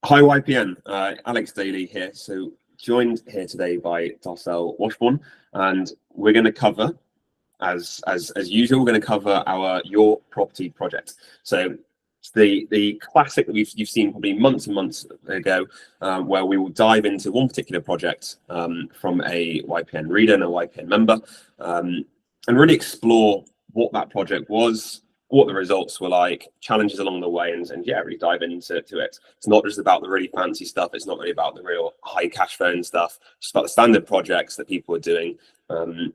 Hi YPN, Alex Daley here. So joined here today by Darcel Washbourne, and we're going to cover, as usual, we're going to cover our Your Property project. So it's the classic that you've seen probably months and months ago, where we will dive into one particular project from a YPN reader and a YPN member, and really explore what that project was, what the results were like, challenges along the way, and yeah, really dive into it. It's not just about the really fancy stuff. It's not really about the real high cash flow and stuff. It's about the standard projects that people are doing, on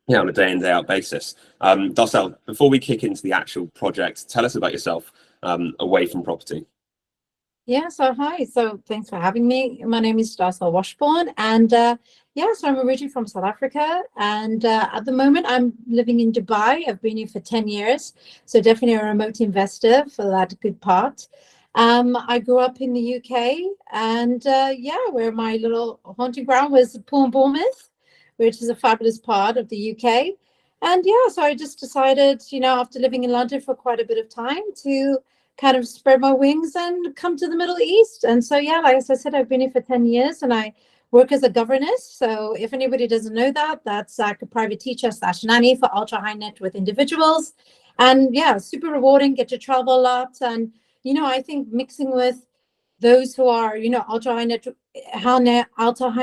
a day in, day out basis. Darcel, before we kick into the actual project, tell us about yourself away from property. Yeah, so hi. So thanks for having me. My name is Darcel Washbourne, and so I'm originally from South Africa, and at the moment I'm living in Dubai. I've been here for 10 years, so definitely a remote investor for that good part. I grew up in the UK, and where my little haunting ground was Bournemouth, which is a fabulous part of the UK. And yeah, so I just decided, after living in London for quite a bit of time, to kind of spread my wings and come to the Middle East. And so, yeah, like as I said, I've been here for 10 years and I work as a governess. So if anybody doesn't know that, that's like a private teacher / nanny for ultra high net worth individuals. And yeah, super rewarding, get to travel a lot. And, I think mixing with those who are, ultra high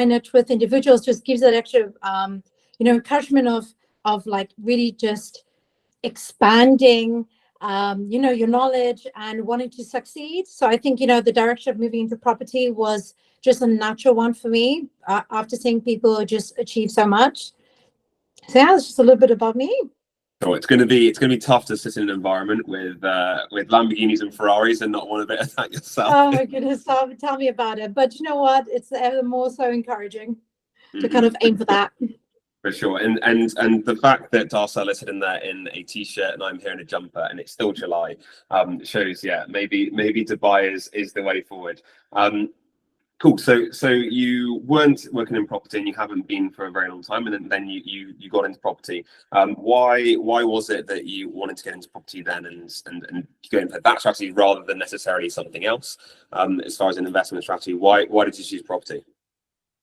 net worth individuals just gives that extra, encouragement of like really just expanding your knowledge and wanting to succeed. So I think, the direction of moving into property was just a natural one for me after seeing people just achieve so much. So yeah, it's just a little bit about me. So it's going to be tough to sit in an environment with Lamborghinis and Ferraris and not want a bit of that yourself. Oh my goodness, tell me about it. But you know what? It's ever more so encouraging to kind of aim for that. For sure, and the fact that Darcel is sitting there in a t-shirt and I'm here in a jumper and it's still July, shows maybe Dubai is the way forward. Cool. So you weren't working in property and you haven't been for a very long time, and then you got into property. Why was it that you wanted to get into property then and go into that strategy rather than necessarily something else? As far as an investment strategy, why did you choose property?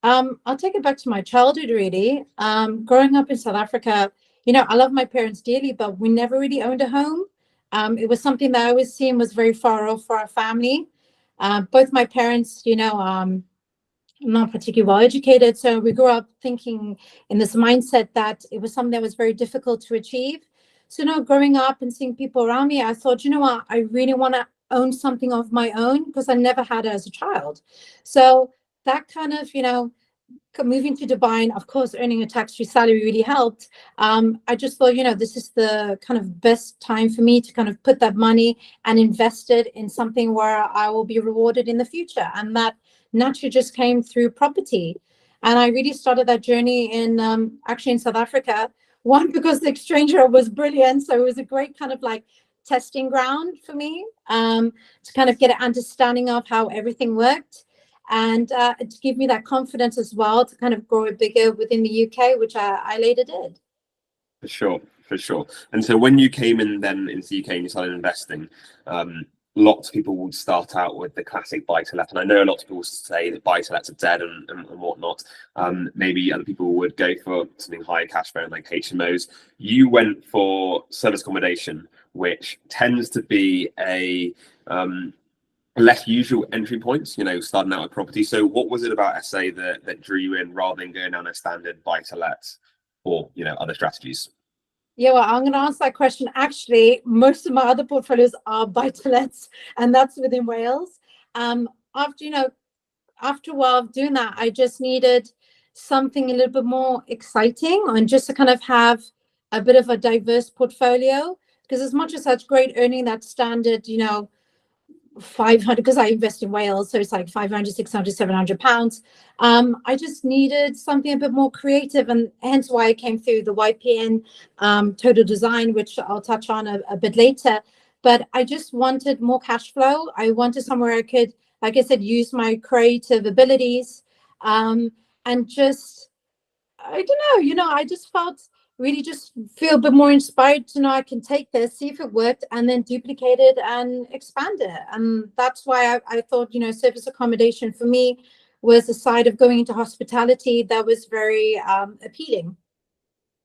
I'll take it back to my childhood, really. Growing up in South Africa, I love my parents dearly, but we never really owned a home. It was something that I always seen was very far off for our family. Both my parents, not particularly well educated. So we grew up thinking in this mindset that it was something that was very difficult to achieve. So, growing up and seeing people around me, I thought, what, I really want to own something of my own because I never had it as a child. So that kind of, moving to Dubai and of course earning a tax-free salary really helped. I just thought, this is the kind of best time for me to kind of put that money and invest it in something where I will be rewarded in the future. And that naturally just came through property. And I really started that journey in actually in South Africa. One, because the exchange rate was brilliant. So it was a great kind of like testing ground for me to kind of get an understanding of how everything worked. And to give me that confidence as well to kind of grow it bigger within the UK, which I later did. For sure. And so when you came in then into the UK and you started investing, lots of people would start out with the classic buy-to-let. And I know a lot of people say that buy-to-lets are dead and whatnot. Maybe other people would go for something higher cash flow like HMOs. You went for service accommodation, which tends to be a less usual entry points, starting out with property. So what was it about SA that drew you in rather than going down a standard buy-to-let or, other strategies? Yeah, well, I'm going to answer that question. Actually, most of my other portfolios are buy-to-lets, and that's within Wales. After a while of doing that, I just needed something a little bit more exciting and just to kind of have a bit of a diverse portfolio. Because as much as that's great earning that standard, 500, because I invest in Wales, so it's like 500, 600, 700 pounds. I just needed something a bit more creative, and hence why I came through the YPN total design, which I'll touch on a bit later. But I just wanted more cash flow. I wanted somewhere I could, like I said, use my creative abilities, and just, I don't know, I just felt really just feel a bit more inspired to know I can take this, see if it worked, and then duplicate it and expand it. And that's why I thought, service accommodation for me was a side of going into hospitality that was very appealing.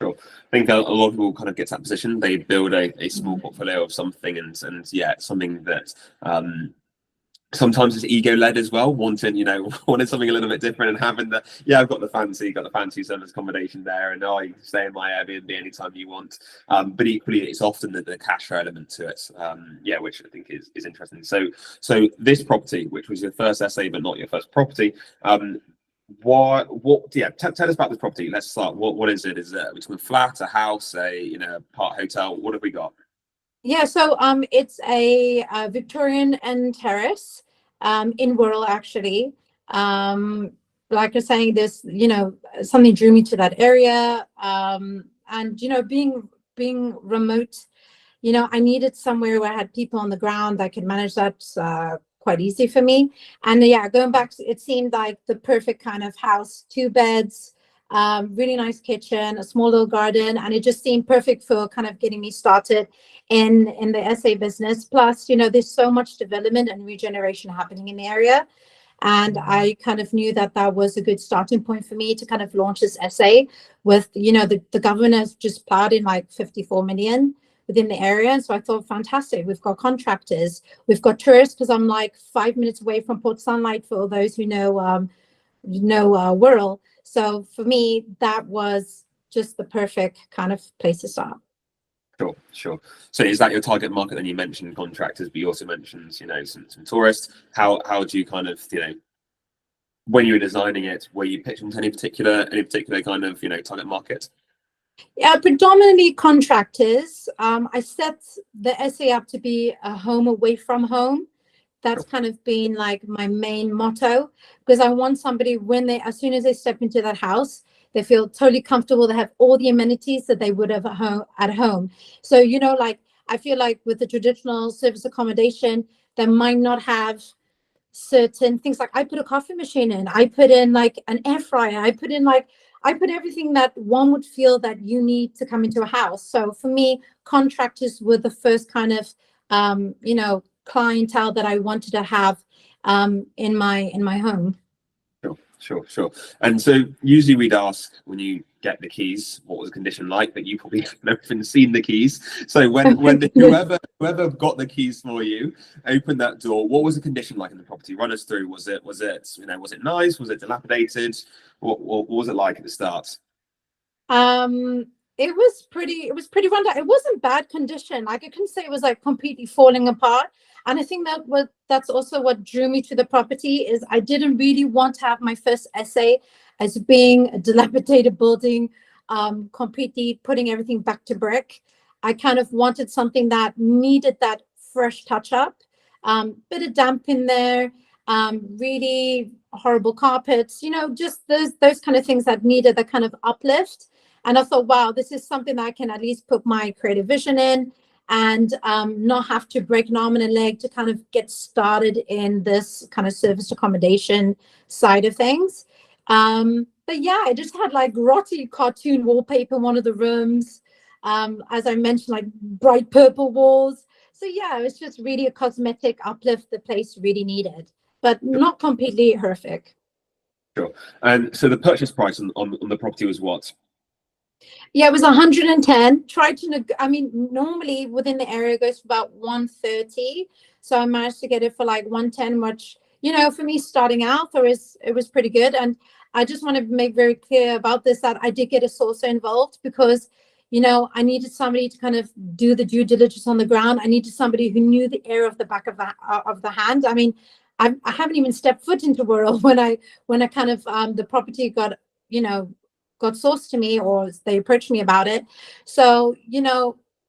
Sure. I think a lot of people kind of get to that position. They build a small portfolio of something, and yeah, something that sometimes it's ego led as well, wanting wanting something a little bit different, and having I've got the fancy service accommodation there, and you can stay in my Airbnb anytime you want. But equally, it's often the cash flow element to it, which I think is interesting. So this property, which was your first essay but not your first property, tell us about this property. Let's start. What is it? Is it between a flat, a house, a part hotel? What have we got? Yeah, so it's a Victorian and terrace in Wirral, actually. Like you're saying, this, something drew me to that area. And being remote, I needed somewhere where I had people on the ground that could manage that quite easy for me. And going back, it seemed like the perfect kind of house, 2 beds, really nice kitchen, a small little garden, and it just seemed perfect for kind of getting me started in the essay business. Plus, there's so much development and regeneration happening in the area, and I kind of knew that was a good starting point for me to kind of launch this essay with, the government has just plowed in like 54 million within the area. And so I thought, fantastic, we've got contractors, we've got tourists, because I'm like 5 minutes away from Port Sunlight, for all those who know Wirral. So for me, that was just the perfect kind of place to start. Sure. So is that your target market? Then you mentioned contractors, but you also mentioned, some tourists. How do you kind of, when you were designing it, were you pitching to any particular kind of, target market? Yeah, predominantly contractors. I set the essay up to be a home away from home. That's kind of been like my main motto, because I want somebody, as soon as they step into that house, they feel totally comfortable. They have all the amenities that they would have at home. So, I feel like with the traditional service accommodation, they might not have certain things. Like I put a coffee machine in, I put in like an air fryer, I put everything that one would feel that you need to come into a house. So for me, contractors were the first kind of, clientele that I wanted to have in my home. Sure. And so usually we'd ask, when you get the keys, what was the condition like? But you probably haven't even seen the keys. So when whoever got the keys for you opened that door, what was the condition like in the property? Run us through. Was it nice? Was it dilapidated? What was it like at the start? It was pretty run down. It wasn't bad condition. Like I couldn't say it was like completely falling apart. And I think that's also what drew me to the property, is I didn't really want to have my first essay as being a dilapidated building, completely putting everything back to brick. I kind of wanted something that needed that fresh touch up, bit of damp in there, really horrible carpets, just those kind of things that needed that kind of uplift. And I thought, wow, this is something that I can at least put my creative vision in, and not have to break an arm and a leg to kind of get started in this kind of service accommodation side of things. But yeah, I just had like grotty cartoon wallpaper in one of the rooms. As I mentioned, like bright purple walls. So yeah, it was just really a cosmetic uplift the place really needed, but not completely horrific. Sure. And so the purchase price on the property was what? Yeah, it was 110. Normally within the area it goes for about 130. So I managed to get it for like 110, which, for me starting out, it was pretty good. And I just want to make very clear about this, that I did get a sourcer involved, because, I needed somebody to kind of do the due diligence on the ground. I needed somebody who knew the area of the back of the hand. I mean, I haven't even stepped foot into Wirral when I kind of the property got sourced to me, or they approached me about it. So,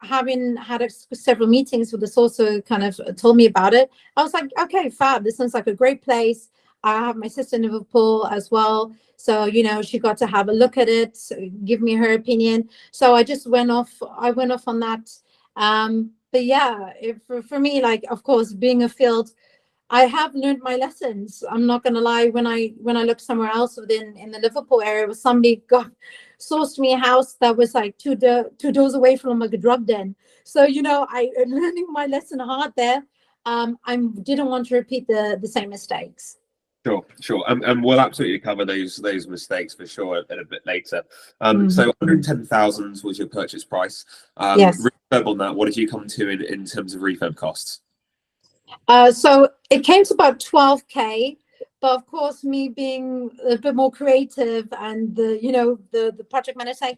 having had several meetings with the sourcer kind of told me about it, I was like, okay, fab, this sounds like a great place. I have my sister in Liverpool as well. So, she got to have a look at it, give me her opinion. So I just went off on that. But yeah, for me, like, of course, being a field, I have learned my lessons. I'm not going to lie. When I looked somewhere else in the Liverpool area, was somebody got sourced me a house that was like two doors away from like a drug den. So, I learning my lesson hard there. I didn't want to repeat the same mistakes. Sure. And we'll absolutely cover those mistakes for sure a bit later. So 110,000 was your purchase price. Yes. Refurb on that, what did you come to in terms of refurb costs? So it came to about 12K, but of course, me being a bit more creative and the project manager saying,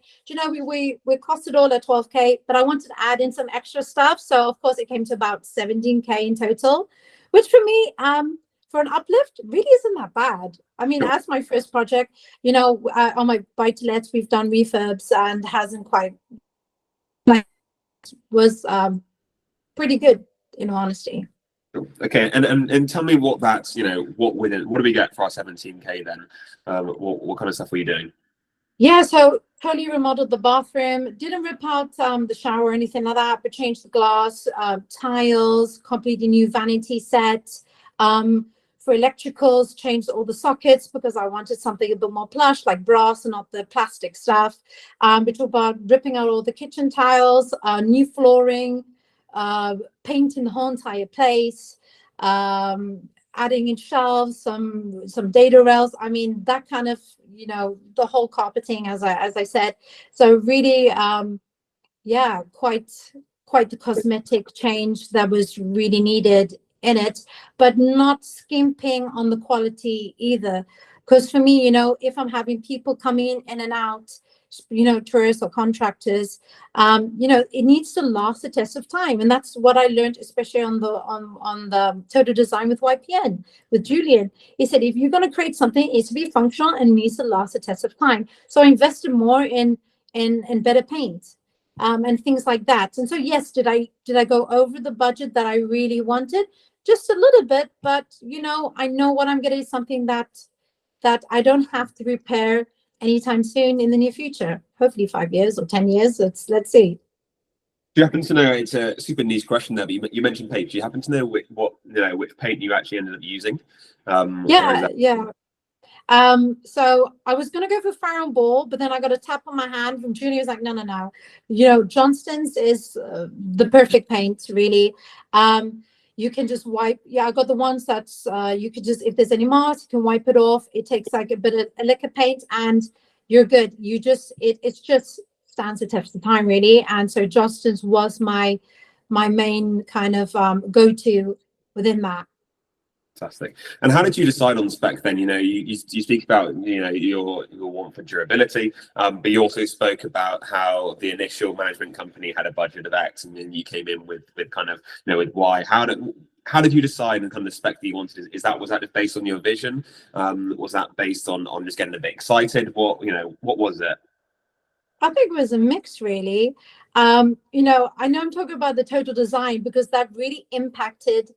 we cost it all at 12K, but I wanted to add in some extra stuff. So of course, it came to about 17K in total, which for me, for an uplift, really isn't that bad. I mean, as my first project, on my buy-to-lets, we've done refurbs and hasn't quite was pretty good, in all honesty. Okay, and tell me what that's, what do we get for our 17K then? What kind of stuff were you doing? Yeah, so totally remodeled the bathroom, didn't rip out the shower or anything like that, but changed the glass, tiles, completely new vanity set. For electricals, changed all the sockets because I wanted something a bit more plush, like brass and not the plastic stuff. We talked about ripping out all the kitchen tiles, new flooring, painting the whole entire place, adding in shelves, some data rails. I mean, that kind of, the whole carpeting, as I said. So really, quite the cosmetic change that was really needed in it, but not skimping on the quality either. Because for me, if I'm having people coming in and out, tourists or contractors, it needs to last the test of time. And that's what I learned, especially on the total design with YPN, with Julian. He said, if you're going to create something, it needs to be functional and needs to last the test of time. So I invested more in better paint. And things like that. And so, yes, did I go over the budget that I really wanted? Just a little bit, but I know what I'm getting, something that I don't have to repair anytime soon in the near future. Hopefully 5 years or 10 years. Let's see. Do you happen to know, it's a super niche question there, but you mentioned paint. Do you happen to know which paint you actually ended up using? Yeah. So I was gonna go for Farrow Ball, but then I got a tap on my hand from Julie. Was like, no. Johnston's is the perfect paint, really. You can just wipe. Yeah, I got the ones that's you could just, if there's any marks, you can wipe it off. It takes like a bit of a liquor paint, and you're good. It's just stands the test of time, really. And so Johnston's was my main kind of go-to within that. Fantastic. And how did you decide on spec then? You speak about your want for durability, but you also spoke about how the initial management company had a budget of X, and then you came in with kind of with Y. How did you decide on kind of the spec that you wanted? Was that just based on your vision? Was that based on just getting a bit excited? What was it? I think it was a mix, really. I know I'm talking about the total design because that really impacted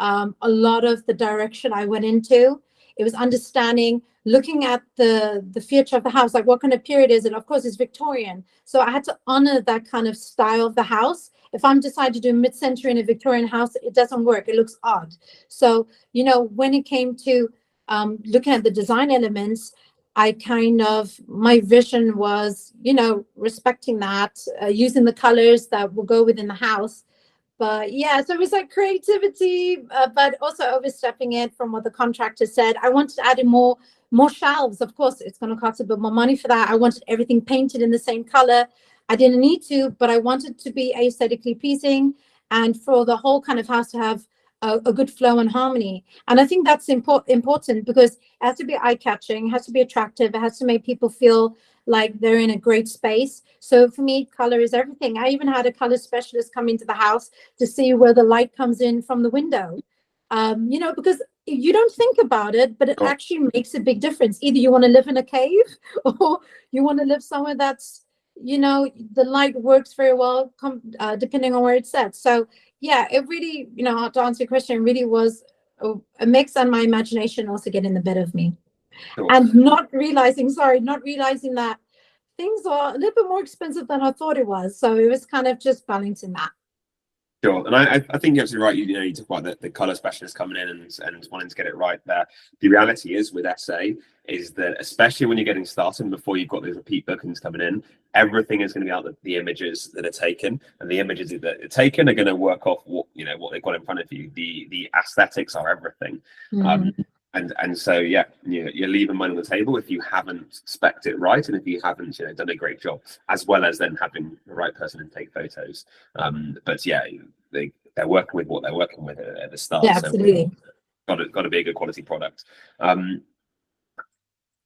a lot of the direction I went into. It was understanding, looking at the future of the house, like what kind of period is it? Of course, it's Victorian. So I had to honor that kind of style of the house. If I'm deciding to do mid-century in a Victorian house, it doesn't work. It looks odd. So, when it came to looking at the design elements, my vision was, respecting that, using the colors that will go within the house. But yeah, so it was like creativity, but also overstepping it from what the contractor said. I wanted to add in more shelves. Of course, it's going to cost a bit more money for that. I wanted everything painted in the same color. I didn't need to, but I wanted to be aesthetically pleasing and for the whole kind of house to have a good flow and harmony. And I think that's important because it has to be eye-catching, it has to be attractive, it has to make people feel like they're in a great space. So for me, color is everything. I even had a color specialist come into the house to see where the light comes in from the window. Because you don't think about it, but it actually makes a big difference. Either you want to live in a cave or you want to live somewhere that's, the light works very well, depending on where it's set. So yeah, it really, to answer your question, really was a mix, and my imagination also getting the better of me. Sure. And not realizing that things are a little bit more expensive than I thought it was. So it was kind of just balancing that. Sure, and I think you're absolutely right. You know, you talk about the color specialist coming in and wanting to get it right there. The reality is with SA is that especially when you're getting started and before you've got those repeat bookings coming in, everything is going to be out the images that are taken, and the images that are taken are going to work off what what they've got in front of you. The aesthetics are everything. And so yeah, you're leaving money on the table if you haven't spec'd it right, and if you haven't done a great job, as well as then having the right person to take photos. But yeah, they're working with what they're working with at the start. Yeah, absolutely. So got to be a good quality product.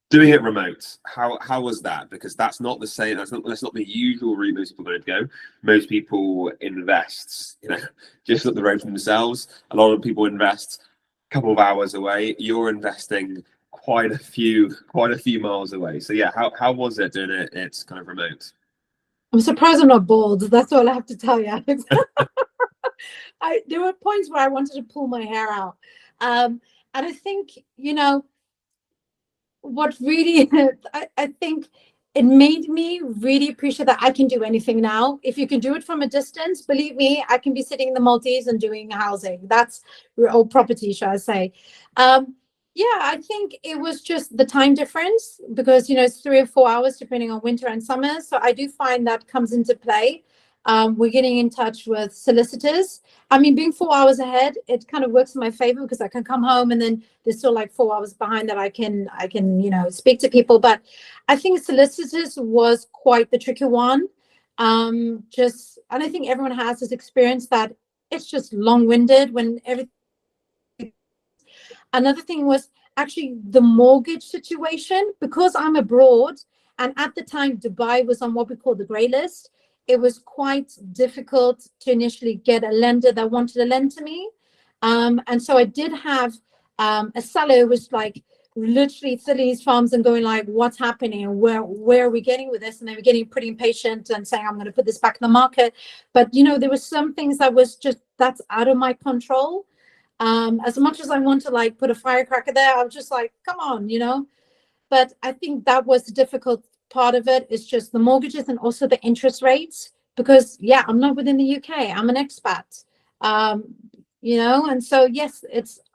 Doing it remote, how was that? Because that's not the same. That's not the usual route most people are going to go. Most people invest, just up the road from themselves. A lot of people invest couple of hours away. You're investing quite a few miles away. So yeah, how was it doing it? It's kind of remote. I'm surprised I'm not bald. That's all I have to tell you, Alex. There were points where I wanted to pull my hair out, and I think what really I think it made me really appreciate that I can do anything now. If you can do it from a distance, believe me, I can be sitting in the Maldives and doing housing. That's or property, shall I say. Yeah, I think it was just the time difference because, it's 3 or 4 hours depending on winter and summer. So I do find that comes into play. We're getting in touch with solicitors. I mean, being 4 hours ahead, it kind of works in my favor because I can come home and then there's still like 4 hours behind that I can speak to people. But I think solicitors was quite the tricky one. And I think everyone has this experience that it's just long-winded when everything. Another thing was actually the mortgage situation because I'm abroad, and at the time Dubai was on what we call the grey list. It was quite difficult to initially get a lender that wanted to lend to me. And so I did have a seller who was like literally filling his farms and going like, what's happening? And where are we getting with this? And they were getting pretty impatient and saying, I'm going to put this back in the market. But, there were some things that's out of my control. As much as I want to like put a firecracker there, I was just like, come on, But I think that was the difficult part of it is just the mortgages and also the interest rates because I'm not within the UK. I'm an expat. And so yes,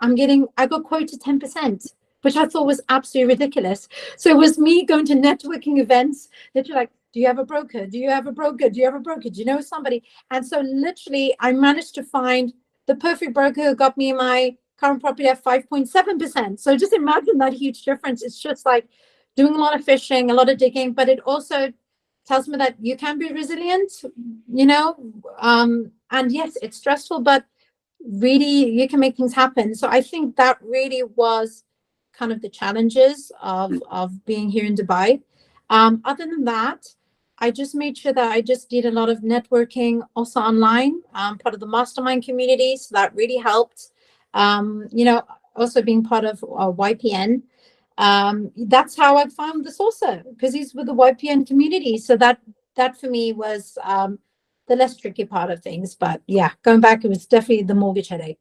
I got quoted 10%, which I thought was absolutely ridiculous. So it was me going to networking events that you're like, do you have a broker? Do you have a broker? Do you have a broker? Do you know somebody? And so literally I managed to find the perfect broker who got me my current property at 5.7%. So just imagine that huge difference. It's just like doing a lot of fishing, a lot of digging, but it also tells me that you can be resilient, and yes, it's stressful, but really you can make things happen. So I think that really was kind of the challenges of being here in Dubai. Other than that, I just made sure that I just did a lot of networking also online, part of the mastermind community. So that really helped. Also being part of YPN. That's how I found the sourcer because he's with the YPN community. So that for me was the less tricky part of things. But yeah, going back, it was definitely the mortgage headache.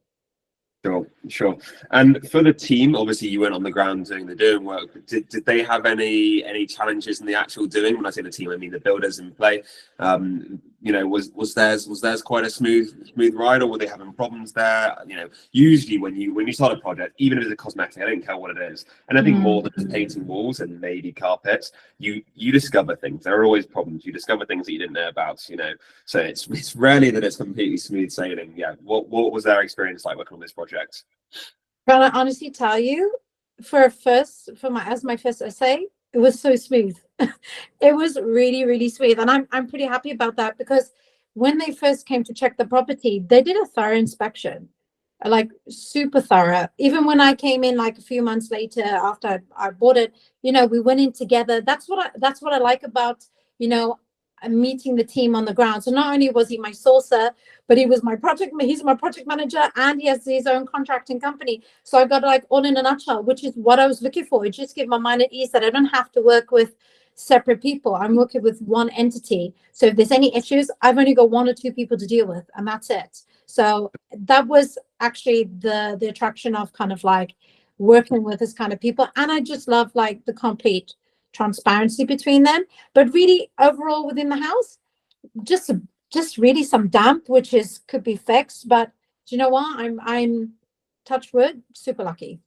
Sure. And for the team, obviously you went on the ground doing the doing work. Did they have any challenges in the actual doing? When I say the team, I mean the builders in play. Was theirs quite a smooth ride, or were they having problems there? Usually when you start a project, even if it's a cosmetic, I don't care what it is, and I think more than just painting walls and maybe carpets, you discover things. There are always problems. You discover things that you didn't know about. So it's rarely that it's completely smooth sailing. Yeah. What was their experience like working on this project? Can I honestly tell you, as my first essay, it was so smooth. It was really, really smooth. And I'm pretty happy about that because when they first came to check the property, they did a thorough inspection, like super thorough. Even when I came in like a few months later after I bought it, we went in together. That's what I like about, meeting the team on the ground. So not only was he my sourcer, but he's my project manager and he has his own contracting company. So I got like all in a nutshell, which is what I was looking for. It just gave my mind at ease that I don't have to work with separate people. I'm working with one entity. So if there's any issues, I've only got 1 or 2 people to deal with, and that's it. So that was actually the attraction of kind of like working with this kind of people. And I just love like the complete transparency between them. But really overall within the house, just just really some damp, which could be fixed. But do you know what? I'm touch wood, super lucky.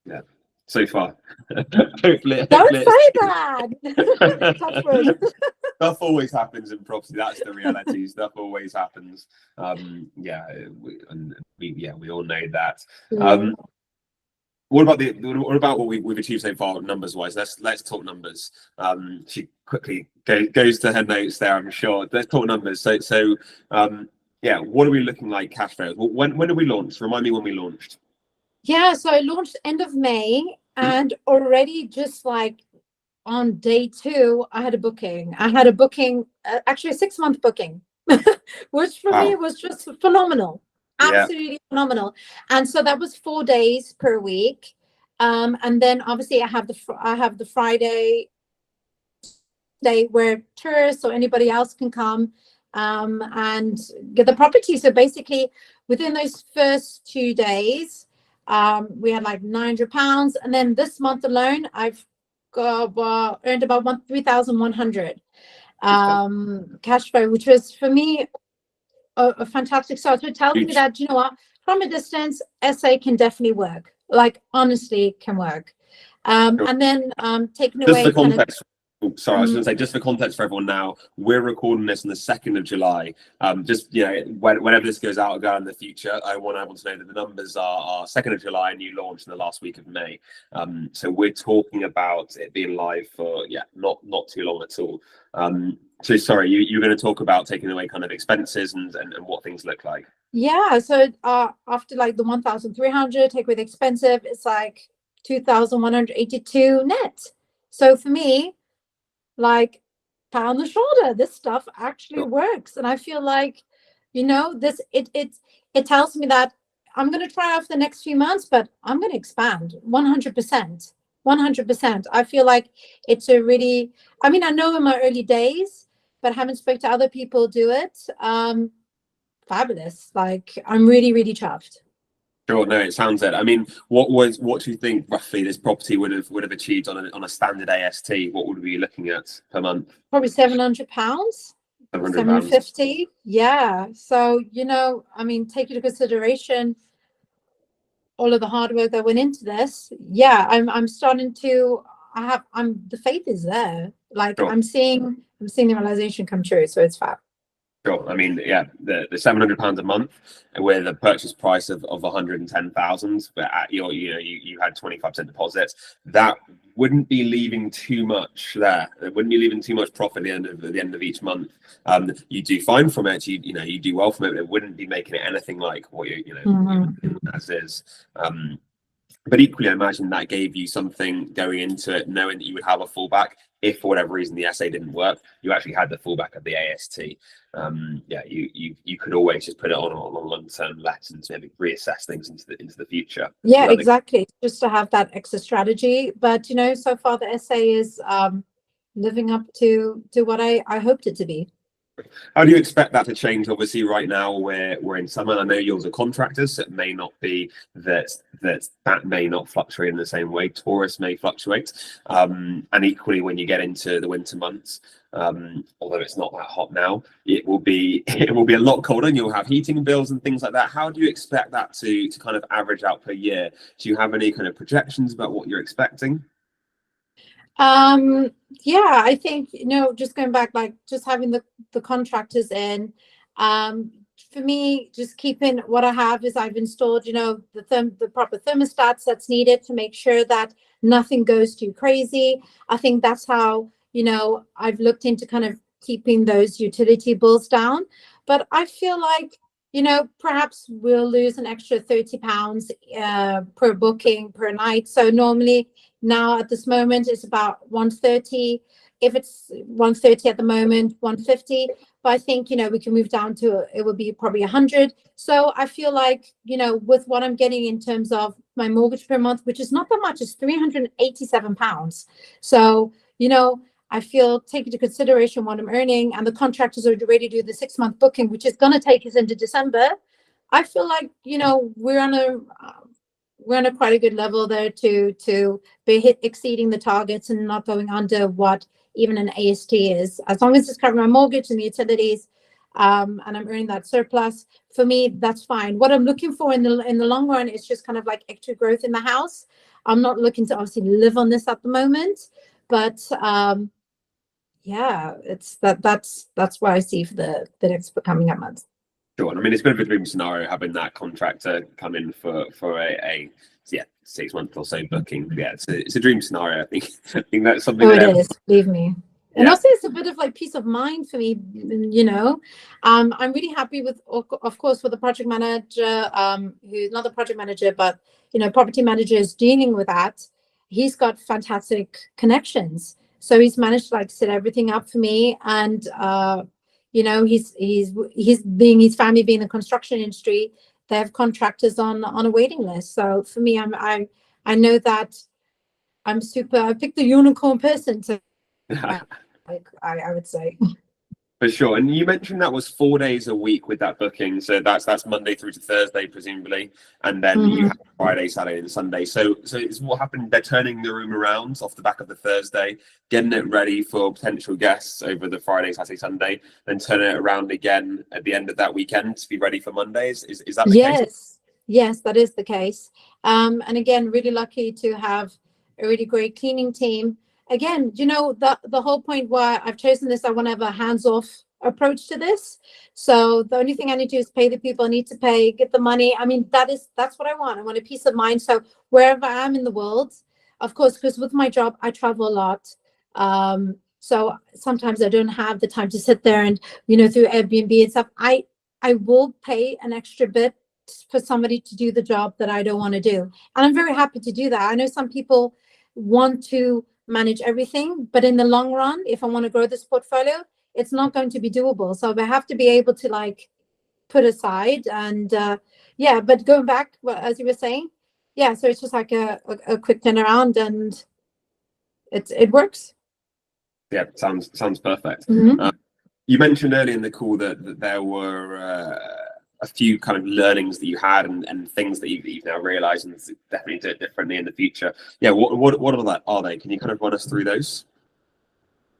Yeah, so far. hopefully Don't it's say that. Touch wood. Stuff always happens in property. That's the reality. Stuff always happens. Yeah, we all know that. What about what we've achieved so far numbers wise? Let's talk numbers. She quickly goes to her notes there, I'm sure. Let's talk numbers. So yeah, what are we looking like cash flow? When did we launch? Remind me when we launched. Yeah, so I launched end of May, and already just like on day 2, I had a booking. Actually a 6-month booking, which for me was just phenomenal. Absolutely phenomenal. And so that was 4 days per week. And then obviously I have the Friday day where tourists or anybody else can come and get the property. So basically within those first 2 days, we had like £900, and then this month alone I've earned about 3,100 cash flow, which was for me a fantastic start. So it tells me that, you know what, from a distance, SA can definitely work. Like honestly, can work. And then taking away just for context. Sorry, I was going to say, just for context for everyone now, we're recording this on the 2nd of July. Just, you know, whenever this goes out in the future, I want everyone to know that the numbers are 2nd of July and you launched in the last week of May. So we're talking about it being live for, not too long at all. So sorry, you're going to talk about taking away kind of expenses and what things look like. Yeah, so after like the 1,300, take away the expensive, it's like 2,182 net. So for me, like, pat on the shoulder, this stuff actually works. And I feel like, you know, this it tells me that I'm going to try out for the next few months, but I'm going to expand 100%. 100%. I feel like it's a really, I mean, I know in my early days, but haven't spoke to other people do it. Fabulous. Like, I'm really, really chuffed. Sure, no, it sounds it. I mean, what do you think roughly this property would have achieved on a standard AST? What would we be looking at per month? Probably £700, £750. Yeah. So, you know, I mean, take into consideration all of the hard work that went into this. Yeah, I'm starting to the faith is there. Like I'm seeing the realization come true. So it's fab. Sure. I mean, yeah, the £700 a month with a purchase price of 110,000, but at you had 25% deposits. That wouldn't be leaving too much there. It wouldn't be leaving too much profit at the end of each month. You do fine from it. You do well from it, but it wouldn't be making it anything like what as is. But equally, I imagine that gave you something going into it, knowing that you would have a fallback. If for whatever reason the SA didn't work, you actually had the fallback of the AST. You could always just put it on long-term lessons, maybe reassess things into the future. Yeah, exactly. Just to have that extra strategy. But you know, so far the SA is living up to what I hoped it to be. How do you expect that to change? Obviously, right now we're in summer. I know yours are contractors, so it may not be that may not fluctuate in the same way. Tourists may fluctuate, and equally when you get into the winter months, although it's not that hot now, it will be a lot colder, and you'll have heating bills and things like that. How do you expect that to kind of average out per year? Do you have any kind of projections about what you're expecting? Yeah, I think, you know, just going back, like just having the contractors in, for me, just keeping what I have is I've installed, you know, the proper thermostats that's needed to make sure that nothing goes too crazy. I think that's how, you know, I've looked into kind of keeping those utility bills down. But I feel like, you know, perhaps we'll lose an extra £30 per booking per night. So normally now at this moment it's about 130. If it's 130 at the moment, 150. But I think, you know, we can move down to it will be probably 100. So I feel like, you know, with what I'm getting in terms of my mortgage per month, which is not that much, it's £387. So, you know, I feel take into consideration what I'm earning, and the contractors are ready to do the 6-month booking, which is going to take us into December. I feel like, you know, we're on a quite a good level there to be exceeding the targets and not going under what even an AST is. As long as it's covering my mortgage and the utilities, and I'm earning that surplus. For me, that's fine. What I'm looking for in the long run is just kind of like extra growth in the house. I'm not looking to obviously live on this at the moment, but yeah, it's that's what I see for the next coming up months. Sure. And I mean, it's a bit of a dream scenario having that contractor come in for a 6 month or so booking. Yeah, it's a dream scenario. I think that's something Oh, that it is, believe me. And yeah. also it's a bit of like peace of mind for me, you know. I'm really happy with, of course, with the project manager, who's not the project manager, but you know, property manager is dealing with that. He's got fantastic connections. So he's managed to like set everything up for me. And you know, he's being his family being in the construction industry, they have contractors on a waiting list. So for me, I know that I picked the unicorn person to I would say. For sure. And you mentioned that was 4 days a week with that booking. So that's Monday through to Thursday, presumably. And then you have Friday, Saturday, and Sunday. So it's what happened. They're turning the room around off the back of the Thursday, getting it ready for potential guests over the Friday, Saturday, Sunday, then turning it around again at the end of that weekend to be ready for Mondays. Is that the case? Yes, that is the case. And again, really lucky to have a really great cleaning team. Again, you know, the whole point why I've chosen this, I want to have a hands-off approach to this. So the only thing I need to do is pay the people I need to pay, get the money. I mean, that's what I want. I want a peace of mind. So wherever I am in the world, of course, because with my job, I travel a lot. So sometimes I don't have the time to sit there and, you know, through Airbnb and stuff. I will pay an extra bit for somebody to do the job that I don't want to do. And I'm very happy to do that. I know some people want to manage everything, but in the long run, if I want to grow this portfolio, it's not going to be doable. So I have to be able to like put aside and yeah, but going back, well, as you were saying, yeah, so it's just like a quick turnaround and it works. Yeah, sounds perfect. Mm-hmm. You mentioned earlier in the call that there were a few kind of learnings that you had and things that you've now realized and definitely do it differently in the future. Yeah, what are they? Can you kind of run us through those?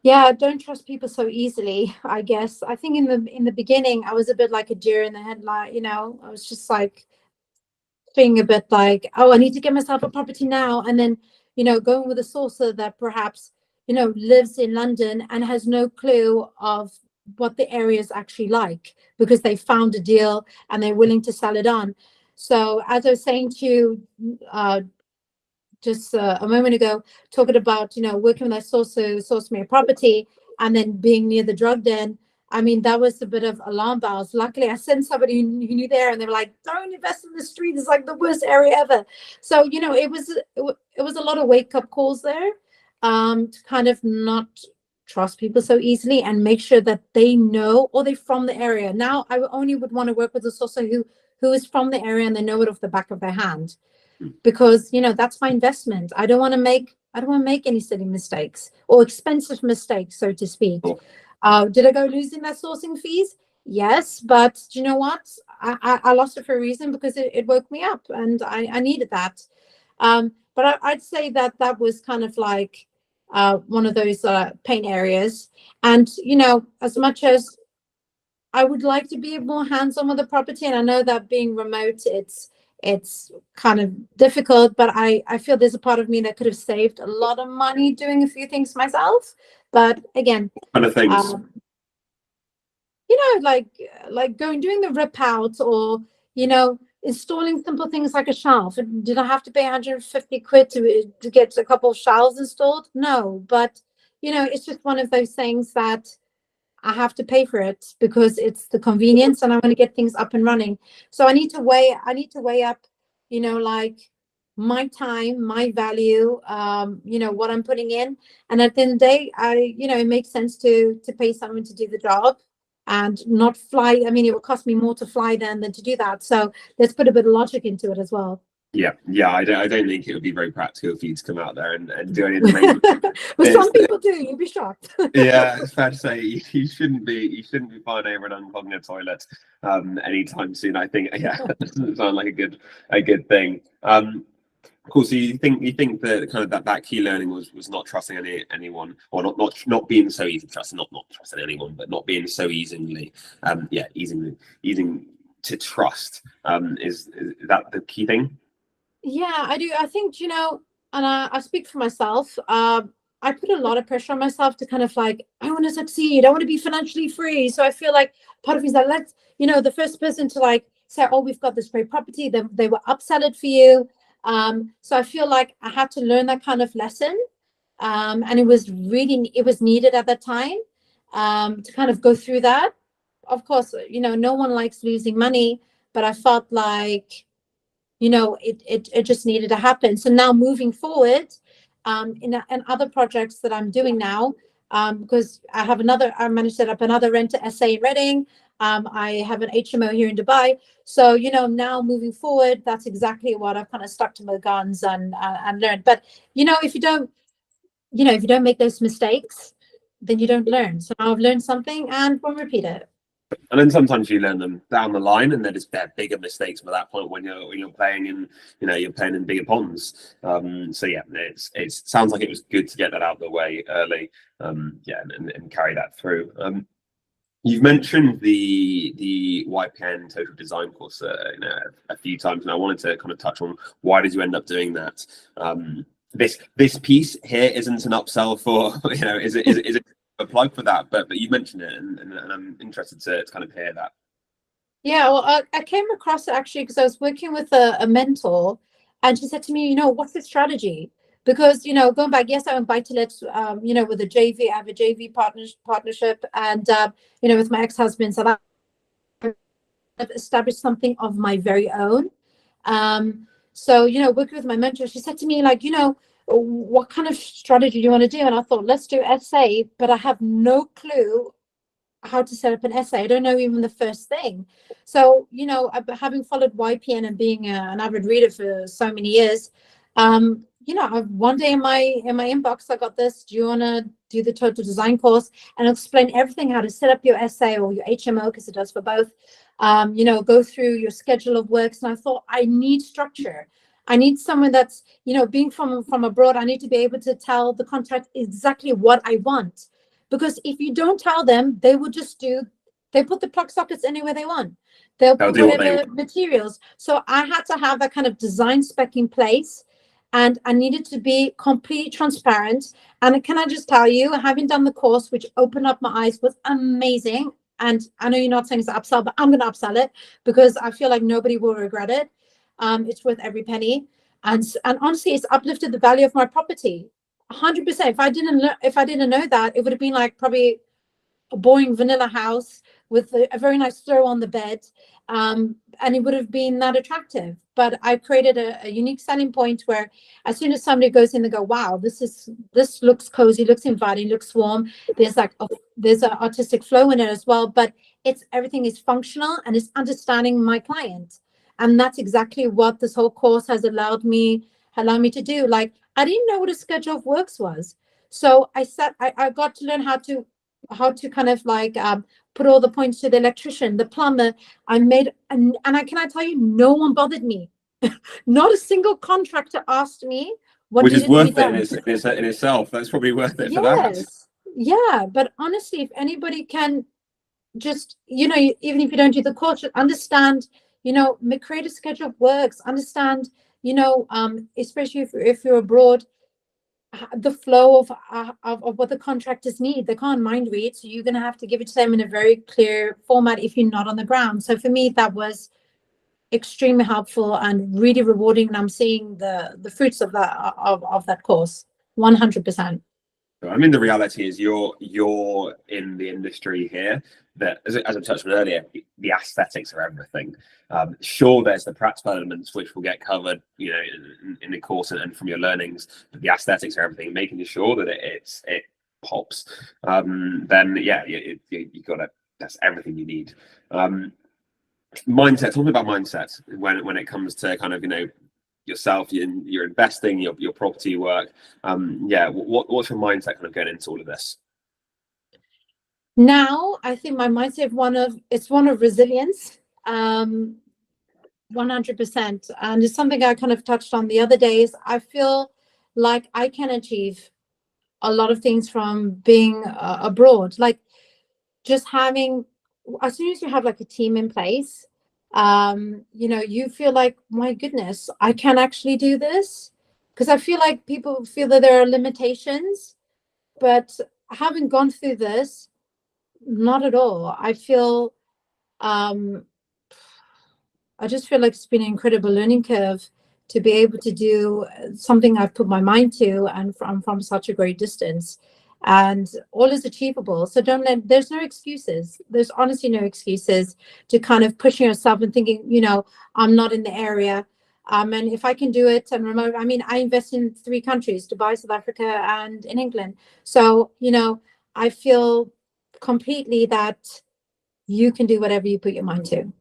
Yeah, don't trust people so easily, I guess. I think in the beginning, I was a bit like a deer in the headlight, you know. I was just like being a bit like, oh, I need to get myself a property now. And then, you know, going with a sourcer that perhaps, you know, lives in London and has no clue of what the area is actually like because they found a deal and they're willing to sell it on. So as I was saying to you, just a moment ago, talking about, you know, working with a source me a property and then being near the drug den. I mean, that was a bit of alarm bells. Luckily, I sent somebody who knew there and they were like, don't invest in the street. It's like the worst area ever. So, you know, it was a lot of wake up calls there, to kind of not trust people so easily and make sure that they know or they're from the area. Now, I only would want to work with a sourcer who is from the area and they know it off the back of their hand, because you know that's my investment. I don't want to make any silly mistakes or expensive mistakes, so to speak. Did I go losing that sourcing fees? Yes, but you know what? I lost it for a reason because it woke me up and I needed that. But I'd say that was kind of like one of those pain areas. And you know, as much as I would like to be more hands-on with the property, and I know that being remote, it's kind of difficult, but I feel there's a part of me that could have saved a lot of money doing a few things myself. But again, Kind of things. you know, like doing the rip out, or you know, installing simple things like a shelf. Did I have to pay 150 quid to get a couple of shelves installed? No, but you know, it's just one of those things that I have to pay for it because it's the convenience and I want to get things up and running. So I need to weigh up, you know, like my time, my value, you know, what I'm putting in. And at the end of the day, you know, it makes sense to pay someone to do the job and not fly. I mean, it will cost me more to fly than to do that. So let's put a bit of logic into it as well. Yeah. I don't think it would be very practical for you to come out there and do any of the main But some people do. You'd be shocked. Yeah, it's fair to say you shouldn't be flying over and unclogging a toilet anytime soon. I think, yeah, that doesn't sound like a good thing. Cool. So you think that kind of that key learning was not trusting anyone, or not being so easy to trust, not trusting anyone, but not being so easily easing to trust. Is that the key thing? Yeah, I do. I think, and I speak for myself. I put a lot of pressure on myself to kind of like, I want to succeed. I want to be financially free. So I feel like part of me is like, let's, the first person to like say, oh, we've got this great property, then they will upsell it for you. So I feel like I had to learn that kind of lesson. And it was needed at that time, to kind of go through that. Of course, no one likes losing money, but I felt like, it just needed to happen. So now moving forward, in other projects that I'm doing now, because I managed to set up another renter SA in Reading. I have an HMO here in Dubai. So, now moving forward, that's exactly what I've kind of stuck to my guns and learned. But, if you don't make those mistakes, then you don't learn. So now I've learned something and won't repeat it. And then sometimes you learn them down the line, and they're bigger mistakes by that point when you're playing in you're playing in bigger ponds. So yeah, it sounds like it was good to get that out of the way early. And carry that through. You've mentioned the YPN total design course a few times, and I wanted to kind of touch on why did you end up doing that. This piece here isn't an upsell for is it a plug for that, but you mentioned it, and I'm interested to kind of hear that. Yeah, well, I came across it actually because I was working with a mentor, and she said to me, what's the strategy? Because, going back, yes, I own buy-to-let, with a JV, I have a JV partnership, and, with my ex-husband, so that I've established something of my very own. So, working with my mentor, she said to me, like, what kind of strategy do you want to do? And I thought, let's do SA, but I have no clue how to set up an SA. I don't know even the first thing. So, having followed YPN and being an avid reader for so many years, one day in my inbox, I got this. Do you want to do the total design course? And I'll explain everything, how to set up your SA or your HMO, because it does for both. Go through your schedule of works. And I thought, I need structure. I need someone that's, being from abroad, I need to be able to tell the contract exactly what I want. Because if you don't tell them, they will just they put the plug sockets anywhere they want. They'll put whatever materials. So I had to have that kind of design spec in place, and I needed to be completely transparent. And can I just tell you, having done the course, which opened up my eyes, was amazing. And I know you're not saying it's an upsell, but I'm going to upsell it because I feel like nobody will regret it. It's worth every penny. And honestly, it's uplifted the value of my property 100%. If I didn't know that, it would have been like probably a boring vanilla house with a very nice throw on the bed, and it would have been not attractive. But I created a unique selling point where as soon as somebody goes in, they go, wow, this looks cozy, looks inviting, looks warm. There's an artistic flow in it as well, but everything is functional and it's understanding my client. And that's exactly what this whole course has allowed me to do. Like, I didn't know what a schedule of works was. So I got to learn how to kind of like put all the points to the electrician, the plumber. And can I tell you, no one bothered me. Not a single contractor asked me what Which is worth it in itself. That's probably worth it for that. Yeah, but honestly, if anybody can just, even if you don't do the course, understand, create a schedule of works, understand, especially if you're abroad, the flow of what the contractors need. They can't mind read, so you're going to have to give it to them in a very clear format if you're not on the ground. So for me, that was extremely helpful and really rewarding, and I'm seeing the fruits of that course 100%. I mean, the reality is you're in the industry here that, as I touched on earlier, the aesthetics are everything. Sure, there's the practical elements which will get covered, in the course and from your learnings, but the aesthetics are everything. Making sure that it pops, then yeah, you got it. That's everything you need. Mindset. Talk about mindset when it comes to kind of yourself, you're investing, your property work. What's your mindset kind of going into all of this? Now, I think my mindset one of resilience. 100%. And it's something I kind of touched on the other days. I feel like I can achieve a lot of things from being abroad. Like just having, as soon as you have like a team in place, you feel like, my goodness, I can actually do this. Because I feel like people feel that there are limitations, but having gone through this, not at all. Um, I just feel like it's been an incredible learning curve to be able to do something I've put my mind to, and from such a great distance. And all is achievable. So there's no excuses. There's honestly no excuses to kind of pushing yourself and thinking, I'm not in the area. And if I can do it and remote, I mean, I invest in 3 countries, Dubai, South Africa, and in England. So, I feel completely that you can do whatever you put your mind to.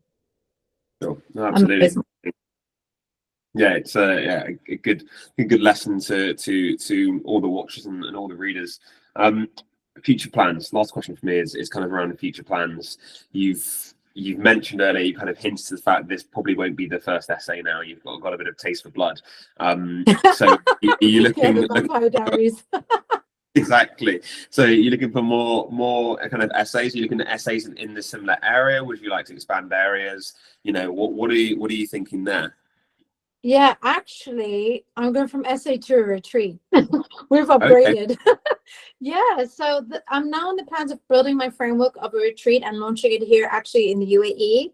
Sure. No, absolutely. Yeah, it's a good lesson to all the watchers and all the readers. Future plans. Last question for me is kind of around the future plans. You've mentioned earlier, you kind of hinted to the fact this probably won't be the first essay now. You've got a bit of taste for blood. So are you looking? The Vampire Diaries. Exactly. So you're looking for more kind of essays? Are you looking at essays in the similar area? Would you like to expand areas? What are you thinking there? Yeah, actually, I'm going from essay to a retreat. We've upgraded. Okay. Yeah, so I'm now in the plans of building my framework of a retreat and launching it here actually in the UAE.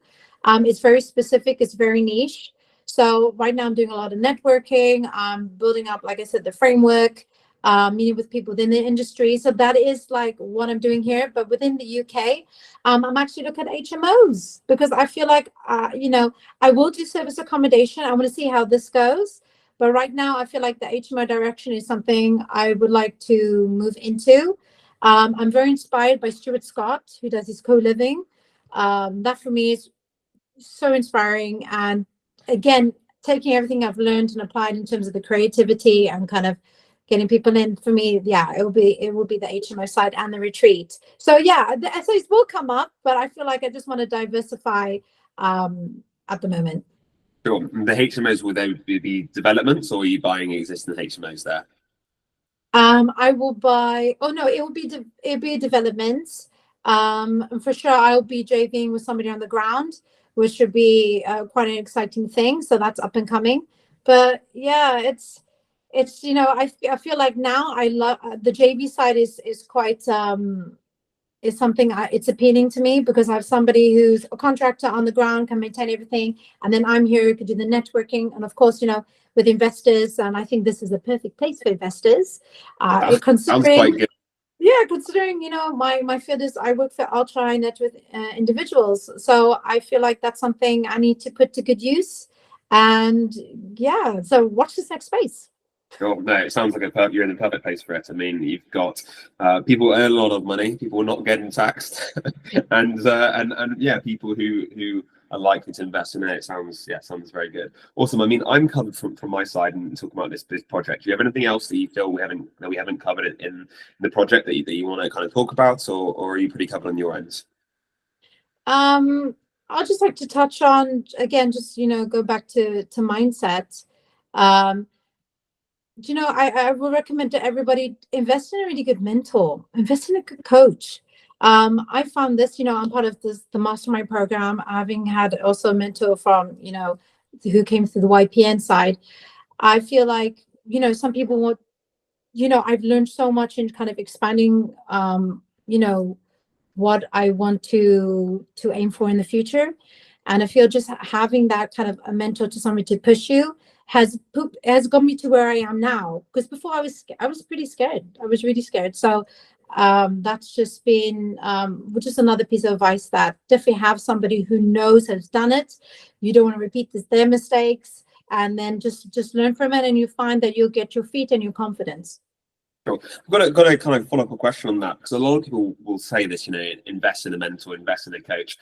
It's very specific, it's very niche. So right now I'm doing a lot of networking. I'm building up, like I said, the framework, meeting with people within the industry. So that is like what I'm doing here. But within the UK, I'm actually looking at HMOs because I feel like, I will do service accommodation. I want to see how this goes. But right now, I feel like the HMO direction is something I would like to move into. I'm very inspired by Stuart Scott, who does his co-living. That for me is so inspiring. And again, taking everything I've learned and applied in terms of the creativity and kind of getting people in, for me, yeah, it will be the HMO side and the retreat. So yeah, the essays will come up, but I feel like I just want to diversify at the moment. Sure. The HMOs, will they be developments, or are you buying existing HMOs there? I will buy. Oh no, it'll be developments. For sure, I'll be JVing with somebody on the ground, which should be quite an exciting thing. So that's up and coming. But yeah, it's I feel like now I love the JV side is quite is something it's appealing to me because I have somebody who's a contractor on the ground, can maintain everything, and then I'm here who could do the networking, and of course, with investors, and I think this is a perfect place for investors. Sounds quite good. Yeah, considering my field is I work for ultra high net worth individuals, so I feel like that's something I need to put to good use, and yeah, so watch this next space. Sure. No, it sounds like you're in the perfect place for it. I mean, you've got people earn a lot of money, people are not getting taxed, and yeah, people who are likely to invest in it. It sounds very good. Awesome. I mean, I'm covered from my side and talking about this project. Do you have anything else that you feel we haven't covered in the project that you want to kind of talk about, or are you pretty covered on your end? I'd just like to touch on again, just go back to mindset. I will recommend to everybody, invest in a really good mentor, invest in a good coach. I found this, I'm part of the mastermind program, having had also a mentor from, who came through the YPN side. I feel like, some people want, I've learned so much in kind of expanding, what I want to aim for in the future. And I feel just having that kind of a mentor to somebody to push you has got me to where I am now. Because before I was pretty scared. I was really scared. So that's just been which is another piece of advice, that definitely have somebody who knows, has done it. You don't want to repeat their mistakes, and then just learn from it, and you find that you'll get your feet and your confidence. Sure. I've got a kind of follow up question on that, because a lot of people will say this, invest in a mentor, invest in a coach.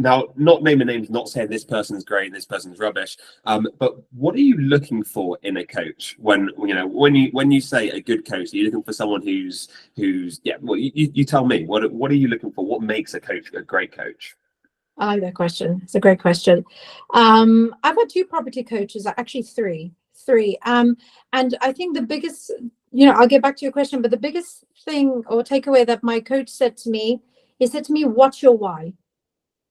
Now, not naming names, not saying this person's great, this person's rubbish, but what are you looking for in a coach? When you say a good coach, are you looking for someone who's yeah? Well, you tell me. What are you looking for? What makes a coach a great coach? I like that question. It's a great question. I've had two property coaches, actually three. And I think the biggest, I'll get back to your question, but the biggest thing or takeaway that my coach said to me, he said to me, what's your why?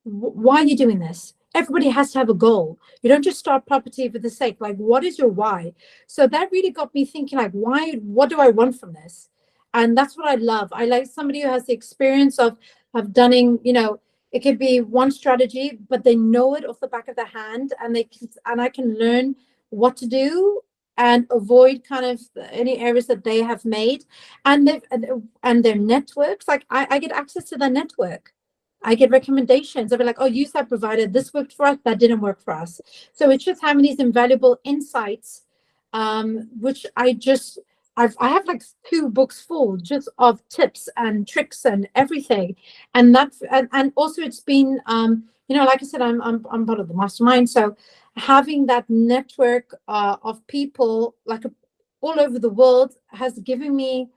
Why are you doing this? Everybody has to have a goal. You don't just start property for the sake. Like, what is your why? So that really got me thinking, like, why? What do I want from this? And that's what I love. I like somebody who has the experience of done, it could be one strategy, but they know it off the back of their hand, and I can learn what to do and avoid kind of any errors that they have made, and their networks. Like I get access to their network. I get recommendations. They'll be like, oh, use that provider. This worked for us. That didn't work for us. So it's just having these invaluable insights, which I have like 2 books full just of tips and tricks and everything. And and also it's been, like I said, I'm part of the mastermind. So having that network of people like all over the world has given me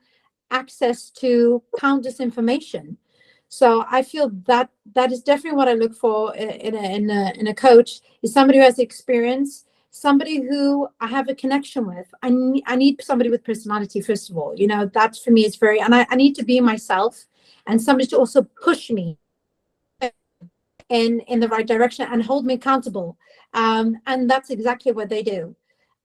access to countless information. So I feel that is definitely what I look for in a coach, is somebody who has experience, somebody who I have a connection with. I need somebody with personality, first of all. That for me is and I need to be myself, and somebody to also push me in the right direction and hold me accountable. And that's exactly what they do.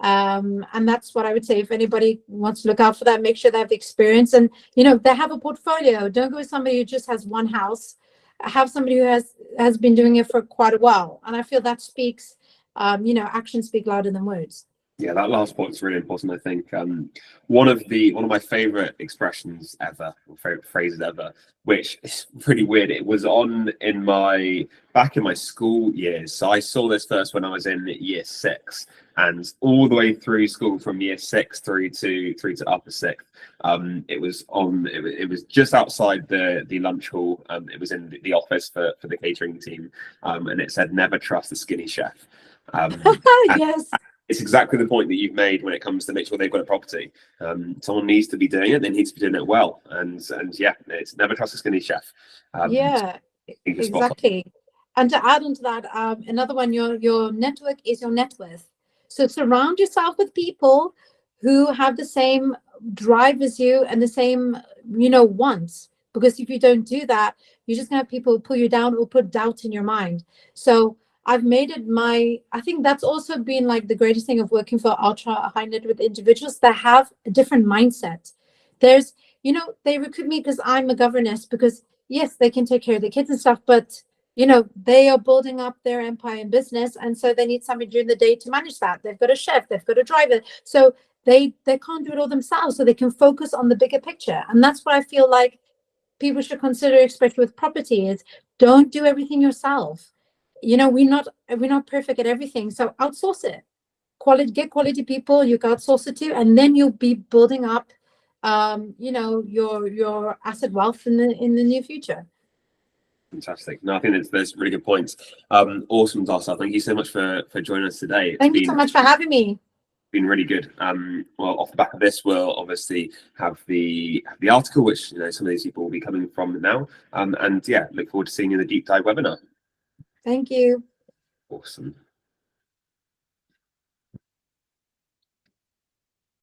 And that's what I would say. If anybody wants to look out for that, make sure they have the experience, and they have a portfolio. Don't go with somebody who just has one house. Have somebody who has been doing it for quite a while. And I feel that speaks, actions speak louder than words. Yeah, that last point is really important. I think one of my favorite expressions ever, or favorite phrases ever, which is really weird. It was back in my school years. So I saw this first when I was in year 6, and all the way through school from year 6 through to upper 6th. It was just outside the lunch hall. It was in the office for the catering team, and it said, "Never trust a skinny chef." Yes. It's exactly the point that you've made when it comes to make sure they've got a property. Someone needs to be doing it. They need to be doing it well. And yeah, it's never trust a skinny chef. Yeah, exactly. And to add on to that, another one, your network is your net worth. So surround yourself with people who have the same drive as you and the same, wants. Because if you don't do that, you're just gonna have people pull you down or put doubt in your mind. So I've made it I think that's also been like the greatest thing of working for ultra high net worth individuals that have a different mindset. There's, they recruit me because I'm a governess, because yes, they can take care of the kids and stuff, but they are building up their empire and business, and so they need somebody during the day to manage that. They've got a chef, they've got a driver, so they can't do it all themselves, so they can focus on the bigger picture. And that's what I feel like people should consider, especially with property, is don't do everything yourself. We're not perfect at everything, so outsource it. Get quality people you can outsource it to, and then you'll be building up your asset wealth in the near future. Fantastic. No, I think there's really good points. Awesome, Darcel. Thank you so much for joining us today. Thank you so much for having me. Been really good. Well, off the back of this, we'll obviously have the article, which some of these people will be coming from now. And yeah, look forward to seeing you in the deep dive webinar. Thank you. Awesome.